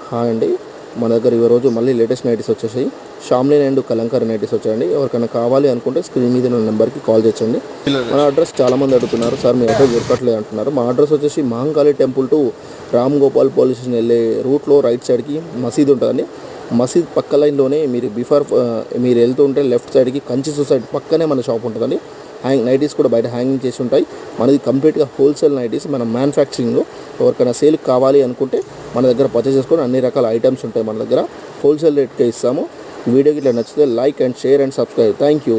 Hi అండి, మన దగ్గర ఈరోజు మళ్ళీ లేటెస్ట్ నైటీస్ వచ్చేసాయి. షామ్లిన్ అండ్ కలంకారీ నైటీస్ వచ్చాయండి. ఎవరికైనా కావాలి అనుకుంటే స్క్రీన్ మీద ఉన్న నెంబర్కి కాల్ చేయండి. మన అడ్రస్ చాలామంది అడుగుతున్నారు, సార్ మీ అడ్రస్ దొరకట్లేదు అంటున్నారు. మా అడ్రస్ వచ్చేసి Mahankali temple to Ram Gopal police station వెళ్ళే రూట్లో రైట్ సైడ్కి మసీద్ ఉంటుందండి. మసీద్ పక్క లైన్లోనే మీరు వెళ్తుంటే లెఫ్ట్ సైడ్కి కంచి సొసైటీ పక్కనే మన షాప్ ఉంటుందండి. నైటీస్ కూడా బయట హ్యాంగింగ్ చేసి ఉంటాయి. మనది కంప్లీట్గా హోల్సేల్ నైటీస్, మన మ్యానుఫ్యాక్చరింగ్లో. ఎవరికైనా సేల్కి కావాలి అనుకుంటే మన దగ్గర పర్చేస్ చేసుకొని అన్ని రకాల ఐటమ్స్ ఉంటాయి. మన దగ్గర హోల్సేల్ రేట్కే ఇస్తాము. వీడియోకి ఇట్లా నచ్చితే like and share and subscribe. Thank you.